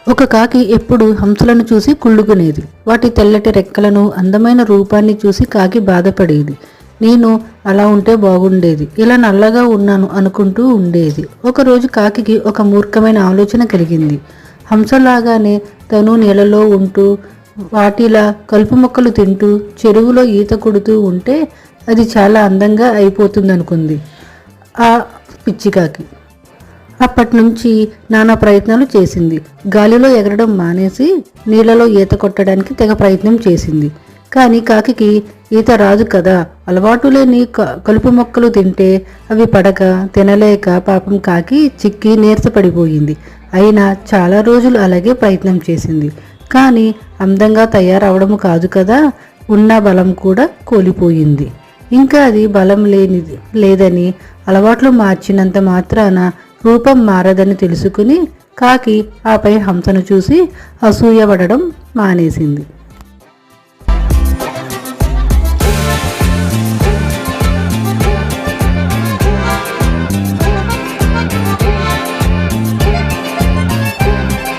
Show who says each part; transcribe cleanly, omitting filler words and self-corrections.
Speaker 1: ఒక కాకి ఎప్పుడు హంసలను చూసి కుళ్ళుకునేది. వాటి తెల్లటి రెక్కలను, అందమైన రూపాన్ని చూసి కాకి బాధపడేది. నేను అలా ఉంటే బాగుండేది, ఇలా నల్లగా ఉన్నాను అనుకుంటూ ఉండేది. ఒకరోజు కాకికి ఒక మూర్ఖమైన ఆలోచన కలిగింది. హంసలాగానే తను నీళ్ళలో ఉంటూ, వాటిలా కలుపు మొక్కలు తింటూ, చెరువులో ఈత కొడుతూ ఉంటే అది చాలా అందంగా అయిపోతుందనుకుంది ఆ పిచ్చికాకి. అప్పటినుంచి నానా ప్రయత్నాలు చేసింది. గాలిలో ఎగరడం మానేసి నీళ్లలో ఈత కొట్టడానికి తెగ ప్రయత్నం చేసింది. కానీ కాకికి ఈత రాదు కదా. అలవాటు లేని కలుపు మొక్కలు తింటే అవి పడక తినలేక పాపం కాకి చిక్కి నీరసపడిపోయింది. అయినా చాలా రోజులు అలాగే ప్రయత్నం చేసింది. కానీ అందంగా తయారవడం కాదు కదా, ఉన్న బలం కూడా కోల్పోయింది. ఇంకా అది బలం లేదని, అలవాట్లు మార్చినంత మాత్రాన రూపం మారదని తెలుసుకుని కాకి ఆపై హంసను చూసి అసూయపడడం మానేసింది.